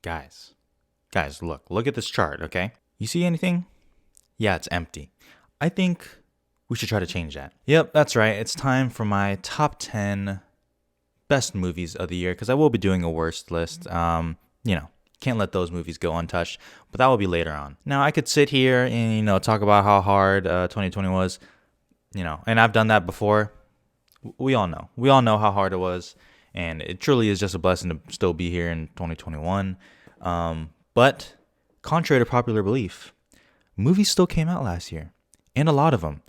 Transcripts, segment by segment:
Guys, look at this chart, okay? You see anything? Yeah, it's empty. I think we should try to change that. Yep, that's right. It's time for my top 10 best movies of the year, because I will be doing a worst list. Can't let those movies go untouched, but that will be later on. Now, I could sit here and, talk about how hard 2020 was, and I've done that before. We all know. We all know how hard it was, and it truly is just a blessing to still be here in 2021. But contrary to popular belief, movies still came out last year, and a lot of them.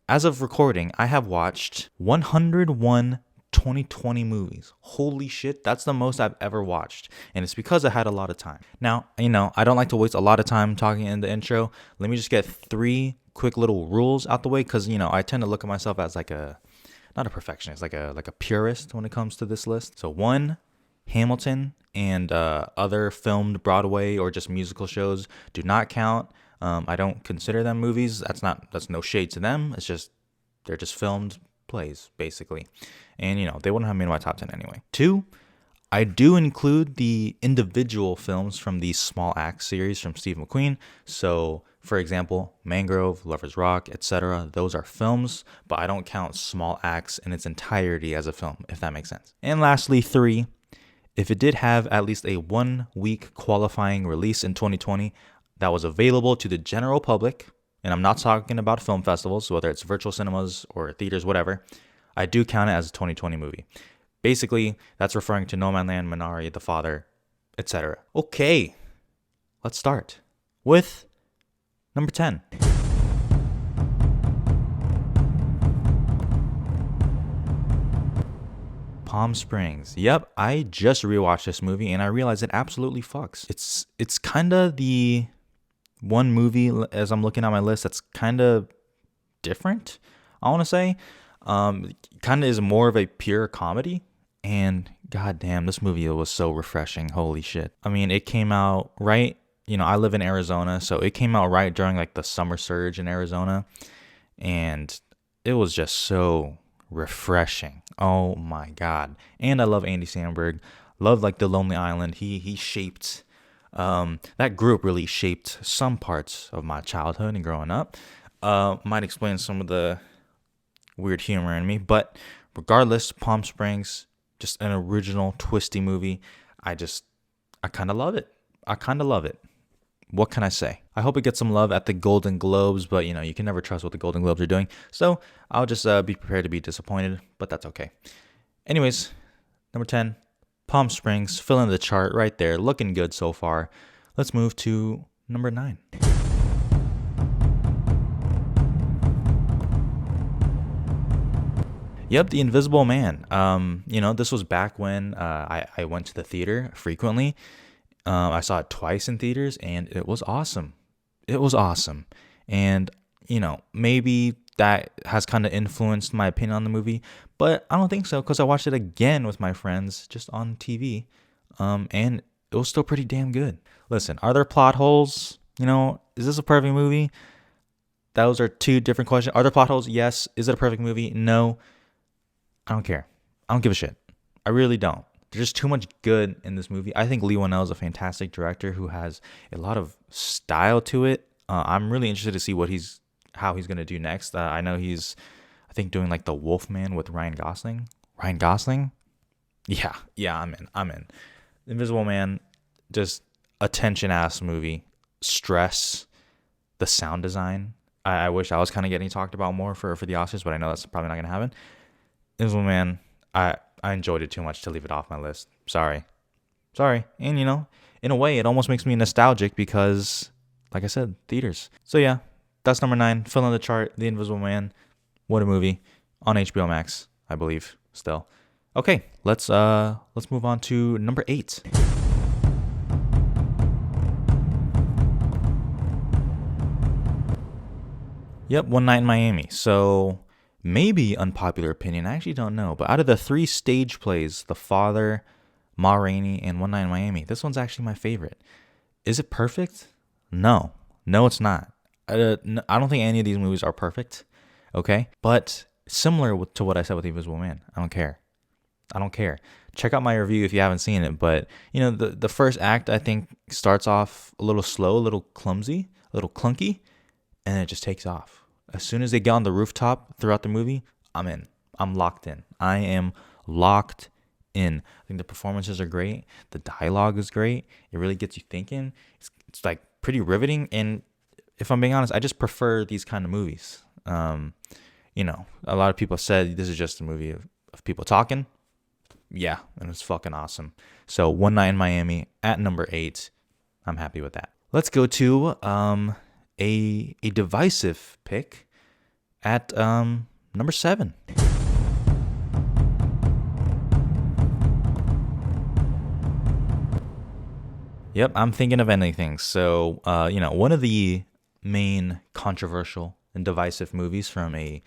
As of recording, I have watched 101 2020 movies. Holy shit, that's the most I've ever watched, and it's because I had a lot of time. Now, I don't like to waste a lot of time talking in the intro. Let me just get 3 quick little rules out the way, because I tend to look at myself as like not a perfectionist, like a purist when it comes to this list. So 1, Hamilton and other filmed Broadway or just musical shows do not count. I don't consider them movies. That's no shade to them. It's just they're just filmed plays basically, and they wouldn't have made my top 10 anyway. 2, I do include the individual films from the Small Axe series from Steve McQueen. So, for example, Mangrove, Lovers Rock, etc. Those are films, but I don't count Small Axe in its entirety as a film, if that makes sense. And lastly, 3, if it did have at least a 1-week qualifying release in 2020 that was available to the general public, and I'm not talking about film festivals, whether it's virtual cinemas or theaters, whatever, I do count it as a 2020 movie. Basically, that's referring to No Man's Land, Manari, The Father, etc. Okay, let's start with number 10. Palm Springs. Yep, I just rewatched this movie and I realized it absolutely fucks. It's kind of the one movie, as I'm looking at my list, that's kind of different, I want to say. Kind of is more of a pure comedy. And goddamn, this movie was so refreshing. Holy shit. I mean, it came out right, I live in Arizona, so it came out right during like the summer surge in Arizona. And it was just so refreshing. Oh my God. And I love Andy Samberg. Love like The Lonely Island. He shaped, that group really shaped some parts of my childhood and growing up. Might explain some of the weird humor in me, but regardless, Palm Springs, just an original twisty movie. I kind of love it. What can I say? I hope it gets some love at the Golden Globes, but you can never trust what the Golden Globes are doing. So I'll just be prepared to be disappointed, but that's okay. Anyways, number 10, Palm Springs, filling the chart right there, looking good so far. Let's move to number 9. Yep, The Invisible Man. This was back when I went to the theater frequently. I saw it twice in theaters, and it was awesome. And, maybe that has kind of influenced my opinion on the movie, but I don't think so, because I watched it again with my friends just on TV, and it was still pretty damn good. Listen, are there plot holes? Is this a perfect movie? Those are 2 different questions. Are there plot holes? Yes. Is it a perfect movie? No. I don't care. I don't give a shit. I really don't. There's just too much good in this movie. I think Lee Whannell is a fantastic director who has a lot of style to it. I'm really interested to see how he's gonna do next. I know he's, I think, doing like The Wolfman with Ryan Gosling. Ryan Gosling? Yeah, I'm in. Invisible Man, just attention ass movie. Stress, the sound design. I wish I was kind of getting talked about more for the Oscars, but I know that's probably not gonna happen. Invisible Man, I enjoyed it too much to leave it off my list. Sorry. And in a way, it almost makes me nostalgic because, like I said, theaters. So yeah, that's number 9, filling the chart, The Invisible Man. What a movie, on HBO Max, I believe, still. Okay, let's move on to number 8. Yep, One Night in Miami. So maybe unpopular opinion, I actually don't know, but out of the 3 stage plays, The Father, Ma Rainey, and One Night in Miami, this one's actually my favorite. Is it perfect? No, it's not. I don't think any of these movies are perfect, okay? But similar to what I said with The Invisible Man, I don't care. I don't care. Check out my review if you haven't seen it. But the first act I think starts off a little slow, a little clumsy, a little clunky, and it just takes off. As soon as they get on the rooftop throughout the movie, I'm in. I'm locked in. I am locked in. I think the performances are great. The dialogue is great. It really gets you thinking. It's like pretty riveting. And if I'm being honest, I just prefer these kind of movies. A lot of people said this is just a movie of people talking. Yeah, and it's fucking awesome. So One Night in Miami at number 8. I'm happy with that. Let's go to a divisive pick at number 7. Yep, I'm thinking of anything. So, one of the main controversial and divisive movies from a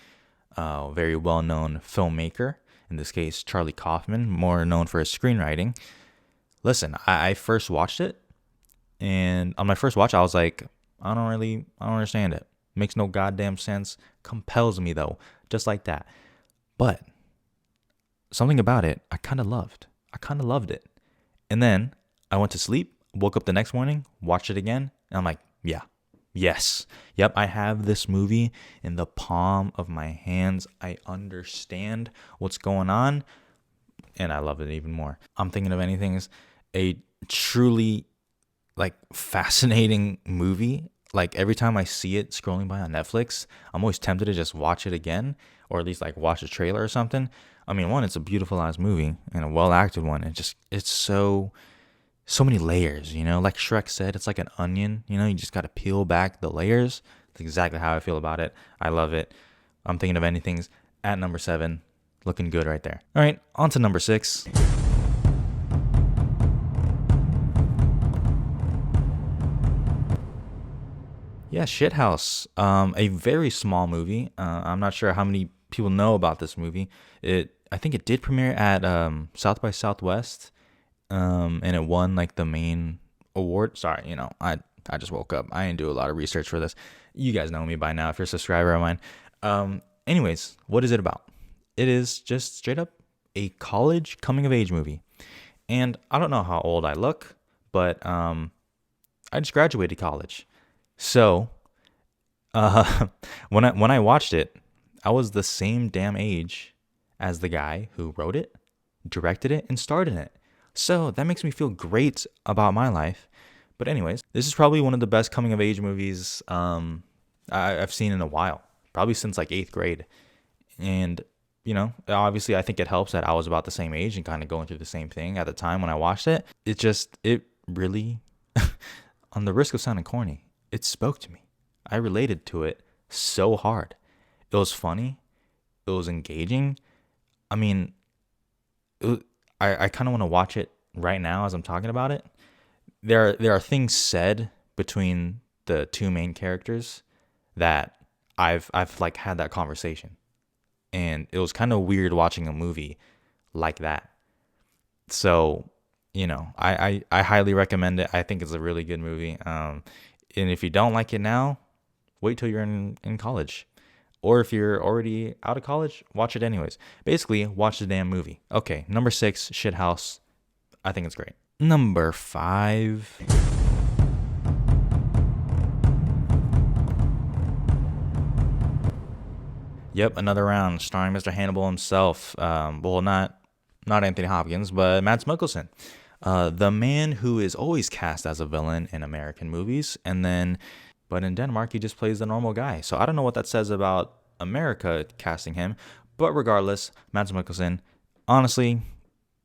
very well-known filmmaker, in this case, Charlie Kaufman, more known for his screenwriting. Listen, I first watched it, and on my first watch, I was like, I don't understand it. Makes no goddamn sense. Compels me, though, just like that. But something about it, I kind of loved. I kind of loved it. And then I went to sleep, woke up the next morning, watched it again, and I'm like, yeah, yes. Yep, I have this movie in the palm of my hands. I understand what's going on, and I love it even more. I'm thinking of anything as a truly fascinating movie. Like every time I see it scrolling by on Netflix, I'm always tempted to just watch it again, or at least watch a trailer or something. I mean, one, it's a beautiful ass movie and a well acted one. It's so many layers, like Shrek said, it's like an onion, you just got to peel back the layers. That's exactly how I feel about it. I love it. I'm thinking of anything's at number 7, looking good right there. All right, on to number 6. Yeah, Shithouse. A very small movie. I'm not sure how many people know about this movie. I think it did premiere at South by Southwest, and it won the main award. Sorry, I just woke up. I didn't do a lot of research for this. You guys know me by now if you're a subscriber of mine. Anyways, what is it about? It is just straight up a college coming of age movie, and I don't know how old I look, but I just graduated college. So, when I watched it, I was the same damn age as the guy who wrote it, directed it, and starred in it. So that makes me feel great about my life. But anyways, this is probably one of the best coming of age movies I've seen in a while, probably since 8th grade. And obviously, I think it helps that I was about the same age and kind of going through the same thing at the time when I watched it. It really, on the risk of sounding corny, it spoke to me. I related to it so hard. It was funny. It was engaging. I mean, I kind of want to watch it right now as I'm talking about it. There are things said between the two main characters that I've had that conversation, and it was kind of weird watching a movie like that. So I highly recommend it. I think it's a really good movie. And if you don't like it now, wait till you're in college. Or if you're already out of college, watch it anyways. Basically, watch the damn movie. Okay, number 6, Shithouse. I think it's great. Number 5. Yep, another round starring Mr. Hannibal himself. Well, not Anthony Hopkins, but Mads Mikkelsen. The man who is always cast as a villain in American movies, but in Denmark he just plays the normal guy. So I don't know what that says about America casting him, but regardless, Mads Mikkelsen, honestly,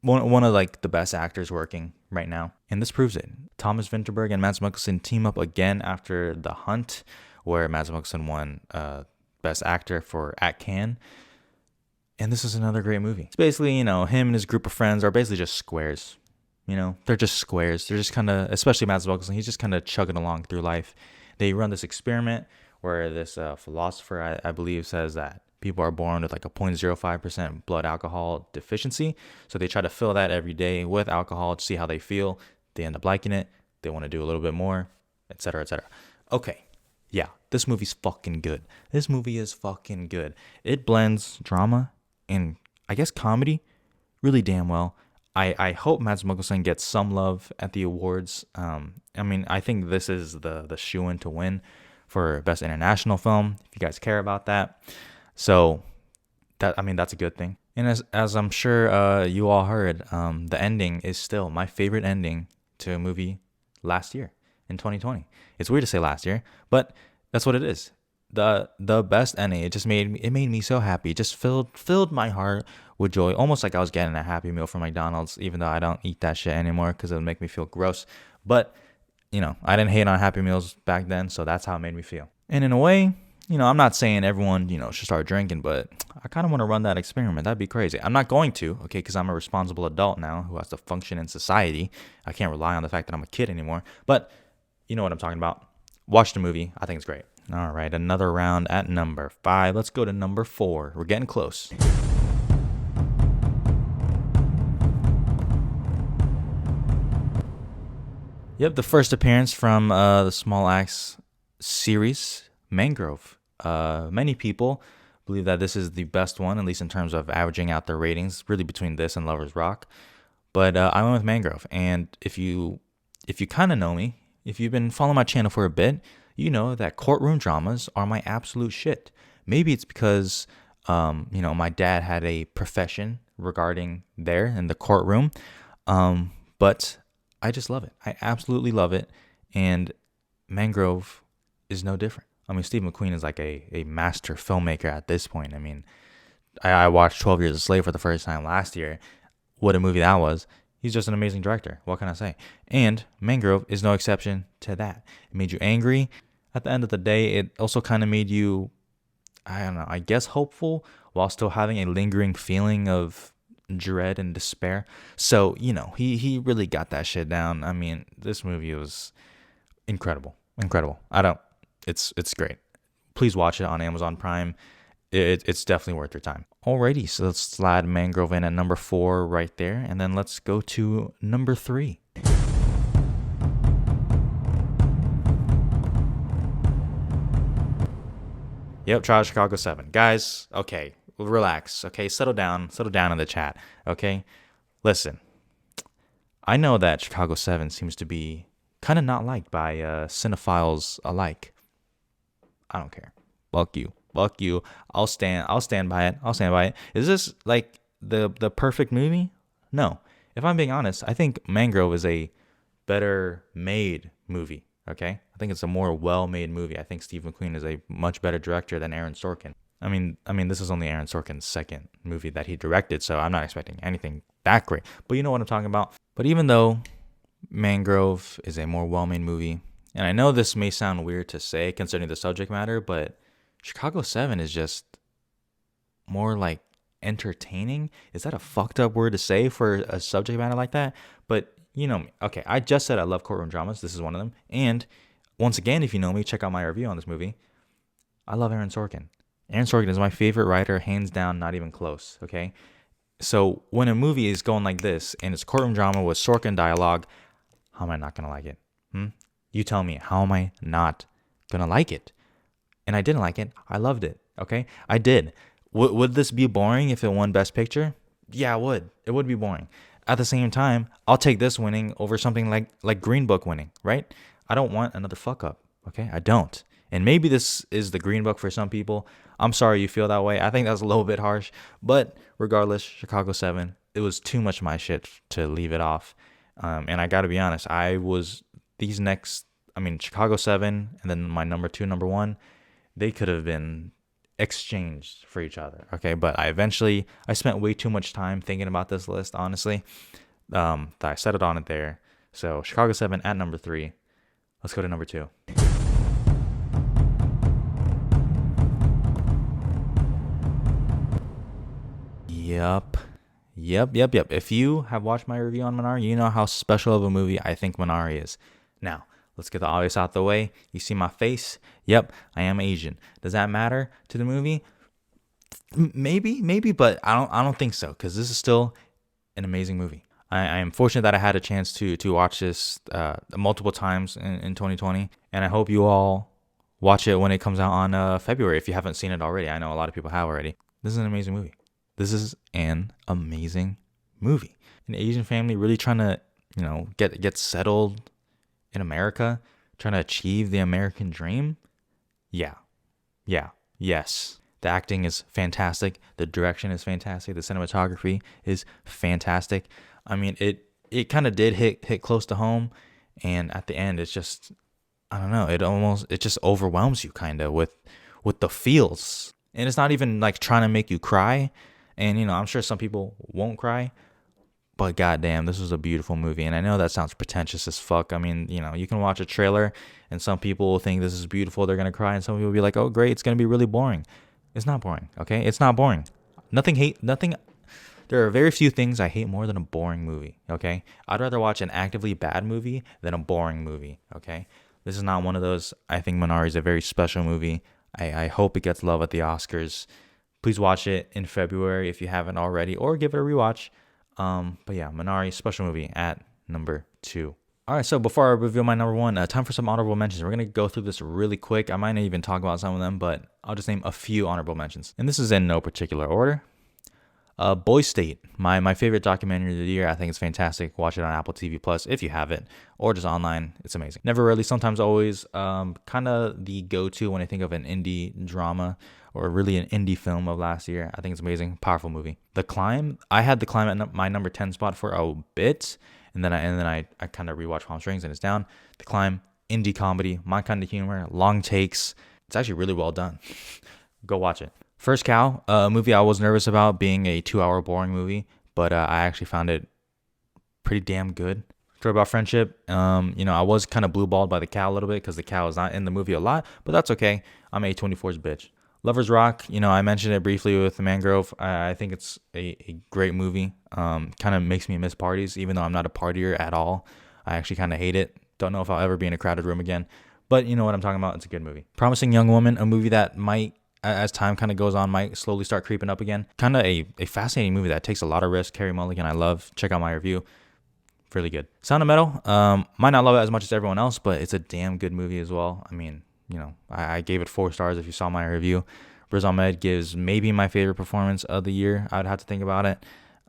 one of the best actors working right now, and this proves it. Thomas Vinterberg and Mads Mikkelsen team up again after The Hunt, where Mads Mikkelsen won Best Actor at Cannes. And this is another great movie. It's basically, him and his group of friends are basically just squares. They're just squares. They're just kind of, especially Mads Mikkelsen, he's just kind of chugging along through life. They run this experiment where this philosopher, I believe, says that people are born with a 0.05% blood alcohol deficiency. So they try to fill that every day with alcohol to see how they feel. They end up liking it. They want to do a little bit more, etc., etc. Okay. Yeah, this movie's fucking good. This movie is fucking good. It blends drama and, I guess, comedy really damn well. I hope Mads Mikkelsen gets some love at the awards. I mean, I think this is the shoe-in to win for Best International Film, if you guys care about that. So that, I mean, that's a good thing. And as I'm sure you all heard, the ending is still my favorite ending to a movie last year in 2020. It's weird to say last year, but that's what it is. The best ending. It made me so happy. It just filled my heart with joy, almost like I was getting a Happy Meal from McDonald's, even though I don't eat that shit anymore because it would make me feel gross. But I didn't hate on Happy Meals back then, so that's how it made me feel. And in a way, I'm not saying everyone, should start drinking, but I kind of want to run that experiment. That'd be crazy. I'm not going to, okay, because I'm a responsible adult now who has to function in society. I can't rely on the fact that I'm a kid anymore. But you know what I'm talking about. Watch the movie. I think it's great. All right, another round at number 5. Let's go to number 4. We're getting close. Yep, the first appearance from the Small Axe series, Mangrove. Many people believe that this is the best one, at least in terms of averaging out their ratings, really between this and Lovers Rock. But I went with Mangrove, and if you kind of know me, if you've been following my channel for a bit, you know that courtroom dramas are my absolute shit. Maybe it's because, my dad had a profession regarding there in the courtroom, but I just love it. I absolutely love it, and Mangrove is no different. I mean, Steve McQueen is like a master filmmaker at this point. I mean, I watched 12 Years a Slave for the first time last year. What a movie that was. He's just an amazing director. What can I say? And Mangrove is no exception to that. It made you angry. At the end of the day, it also kind of made you, I don't know, I guess hopeful while still having a lingering feeling of dread and despair. So, he really got that shit down. I mean, this movie was incredible. Incredible. It's great. Please watch it on Amazon Prime. It's definitely worth your time. Alrighty, so let's slide Mangrove in at number 4 right there, and then let's go to number 3. Yep, Trial of Chicago 7. Guys, okay, relax, okay? Settle down in the chat, okay? Listen, I know that Chicago 7 seems to be kind of not liked by cinephiles alike. I don't care. Fuck you. I'll stand by it. Is this like the perfect movie? No. If I'm being honest, I think Mangrove is a better made movie. Okay? I think it's a more well-made movie. I think Steve McQueen is a much better director than Aaron Sorkin. I mean, this is only Aaron Sorkin's second movie that he directed, so I'm not expecting anything that great. But you know what I'm talking about. But even though Mangrove is a more well-made movie, and I know this may sound weird to say considering the subject matter, but Chicago 7 is just more like entertaining. Is that a fucked up word to say for a subject matter like that? But you know me. Okay, I just said I love courtroom dramas. This is one of them. And once again, if you know me, check out my review on this movie. I love Aaron Sorkin. Aaron Sorkin is my favorite writer, hands down, not even close, okay? So when a movie is going like this, and it's courtroom drama with Sorkin dialogue, how am I not going to like it? You tell me, how am I not going to like it? And I didn't like it. I loved it, okay? I did. Would this be boring if it won Best Picture? Yeah, it would. It would be boring. At the same time, I'll take this winning over something like Green Book winning, right? I don't want another fuck up, okay? I don't. And maybe this is the Green Book for some people. I'm sorry you feel that way. I think that's a little bit harsh. But regardless, Chicago 7, it was too much of my shit to leave it off. And I got to be honest, Chicago 7 and then my number 2, number 1, they could have been exchanged for each other, okay? But I spent way too much time thinking about this list, honestly, that I set it on it there. So Chicago 7 at number 3. Let's go to number 2. Yep. If you have watched my review on Manari, you know how special of a movie I think Manari is. Now, let's get the obvious out the way. You see my face? Yep, I am Asian. Does that matter to the movie? Maybe, but I don't think so, because this is still an amazing movie. I am fortunate that I had a chance to watch this multiple times in 2020, and I hope you all watch it when it comes out on February if you haven't seen it already. I know a lot of people have already. This is an amazing movie. This is an amazing movie. An Asian family really trying to, get settled in America, trying to achieve the American dream. Yeah. Yeah. Yes. The acting is fantastic. The direction is fantastic. The cinematography is fantastic. I mean, it kind of did hit close to home, and at the end, it's just, I don't know. It just overwhelms you kind of with the feels, and it's not even like trying to make you cry. And I'm sure some people won't cry, but goddamn, this was a beautiful movie. And I know that sounds pretentious as fuck. I mean, you can watch a trailer and some people will think this is beautiful, they're gonna cry, and some people will be like, oh great, it's gonna be really boring. It's not boring, okay? It's not boring. Nothing. There are very few things I hate more than a boring movie, okay? I'd rather watch an actively bad movie than a boring movie, okay? This is not one of those. I think Manari is a very special movie. I hope it gets love at the Oscars. Please watch it in February if you haven't already, or give it a rewatch. But yeah, Manari, special movie at number 2. All right, so before I reveal my number 1, time for some honorable mentions. We're gonna go through this really quick. I might not even talk about some of them, but I'll just name a few honorable mentions, and this is in no particular order. Boy State, my favorite documentary of the year. I think it's fantastic. Watch it on Apple TV Plus if you have it, or just online. It's amazing. Never Really, Sometimes Always, kind of the go-to when I think of an indie drama or really an indie film of last year. I think it's amazing. Powerful movie. The Climb. I had The Climb at my number 10 spot for a bit, and then I kind of rewatched Palm Springs and it's down. The Climb, indie comedy, my kind of humor, long takes. It's actually really well done. Go watch it. First Cow, a movie I was nervous about being a 2-hour boring movie, but I actually found it pretty damn good. Story about friendship. I was kind of blue-balled by the cow a little bit because the cow is not in the movie a lot, but that's okay. I'm A24's bitch. Lovers Rock, I mentioned it briefly with Mangrove. I think it's a great movie. Kind of makes me miss parties, even though I'm not a partier at all. I actually kind of hate it. Don't know if I'll ever be in a crowded room again, but you know what I'm talking about. It's a good movie. Promising Young Woman, a movie that might, as time kind of goes on, might slowly start creeping up again. Kind of a fascinating movie that takes a lot of risk. Carey Mulligan, I love. Check out my review. Really good. Sound of Metal, might not love it as much as everyone else, but it's a damn good movie as well. I mean, I gave it 4 stars if you saw my review. Riz Ahmed gives maybe my favorite performance of the year. I'd have to think about it.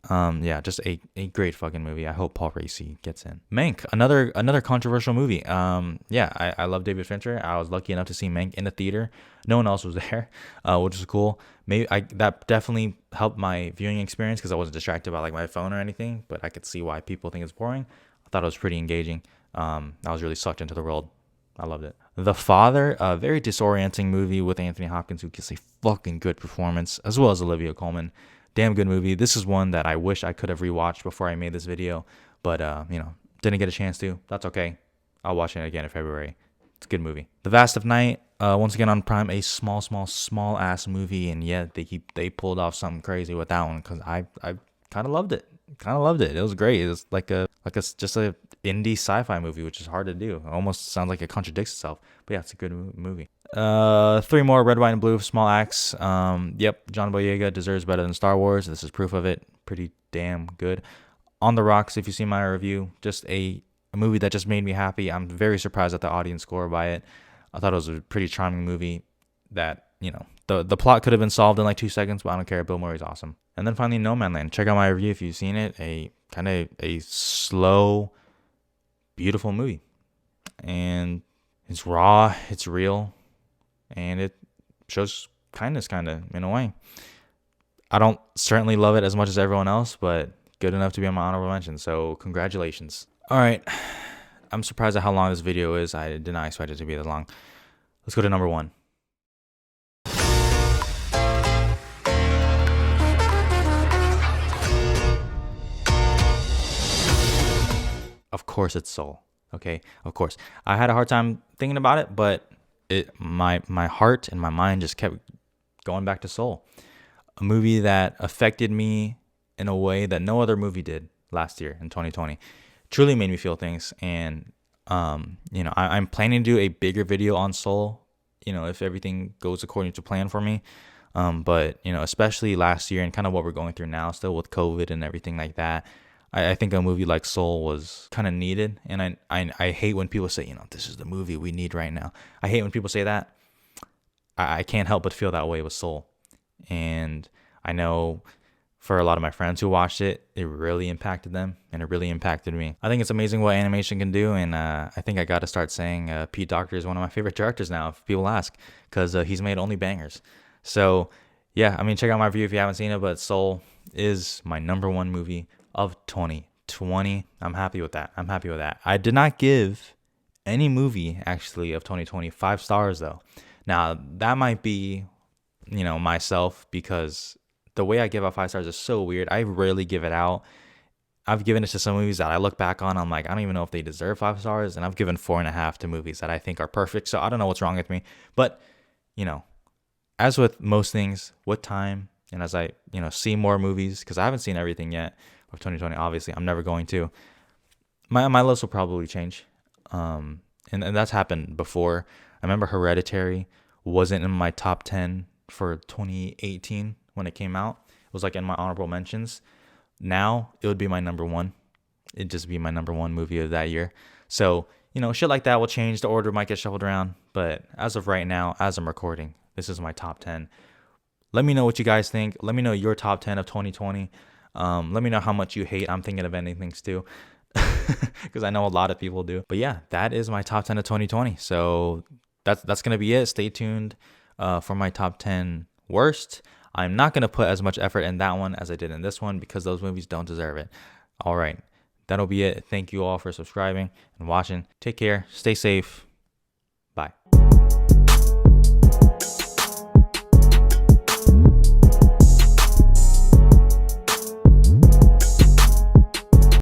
Yeah, just a great fucking movie. I hope Paul Raci gets in. Mank, another controversial movie. Yeah, I love David Fincher. I was lucky enough to see Mank in the theater. No one else was there, which was cool. Maybe that definitely helped my viewing experience because I wasn't distracted by like my phone or anything. But I could see why people think it's boring. I thought it was pretty engaging. I was really sucked into the world. I loved it. The Father, a very disorienting movie with Anthony Hopkins, who gives a fucking good performance, as well as Olivia Colman. Damn good movie. This is one that I wish I could have rewatched before I made this video, but didn't get a chance to. That's okay. I'll watch it again in February. It's a good movie. The Vast of Night, once again on Prime, a small ass movie, and yet they pulled off something crazy with that one because I kind of loved it. It was great. It was like just a indie sci-fi movie, which is hard to do. It almost sounds like it contradicts itself, but yeah, it's a good movie. 3 more, Red, White, and Blue, Small Axe. Yep, John Boyega deserves better than Star Wars. This is proof of it. Pretty damn good. On the Rocks, if you see my review, just a movie that just made me happy. I'm very surprised at the audience score by it. I thought it was a pretty charming movie that, the plot could have been solved in like 2 seconds, but I don't care. Bill Murray's awesome. And then finally, No Man Land. Check out my review if you've seen it. A kind of a slow, beautiful movie. And it's raw, it's real, and it shows kindness kind of in a way. I don't certainly love it as much as everyone else, but good enough to be on my honorable mention. So congratulations. All right. I'm surprised at how long this video is. I did not expect it to be that long. Let's go to number 1. Of course it's Soul. Okay, of course. I had a hard time thinking about it, but my heart and my mind just kept going back to Soul. A movie that affected me in a way that no other movie did last year in 2020. Truly made me feel things, and I'm planning to do a bigger video on Soul, if everything goes according to plan for me. But especially last year and kind of what we're going through now still with COVID and everything like that. I think a movie like Soul was kind of needed, and I hate when people say, this is the movie we need right now. I hate when people say that. I can't help but feel that way with Soul, and I know for a lot of my friends who watched it, it really impacted them and it really impacted me. I think it's amazing what animation can do, and I think I got to start saying Pete Docter is one of my favorite directors now, if people ask, because he's made only bangers. So yeah, I mean, check out my review if you haven't seen it, but Soul is my #1 movie of 2020. I'm happy with that. I'm happy with that. I did not give any movie actually of 2020 5 stars though. Now that might be, myself, because the way I give out 5 stars is so weird. I rarely give it out. I've given it to some movies that I look back on, I'm like, I don't even know if they deserve 5 stars, and I've given 4.5 to movies that I think are perfect. So I don't know what's wrong with me, but as with most things, with time and as I see more movies, because I haven't seen everything yet of 2020. Obviously, I'm never going to. My list will probably change, and that's happened before. I remember Hereditary wasn't in my top 10 for 2018 when it came out. It was like in my honorable mentions. Now it would be my #1. It'd just be my #1 movie of that year. So, shit like that will change. The order might get shuffled around. But as of right now, as I'm recording, this is my top 10. Let me know what you guys think. Let me know your top 10 of 2020. Let me know how much you hate I'm Thinking of Ending Things too. Because I know a lot of people do. But yeah, that is my top 10 of 2020. So that's going to be it. Stay tuned for my top 10 worst. I'm not going to put as much effort in that one as I did in this one because those movies don't deserve it. All right. That'll be it. Thank you all for subscribing and watching. Take care. Stay safe.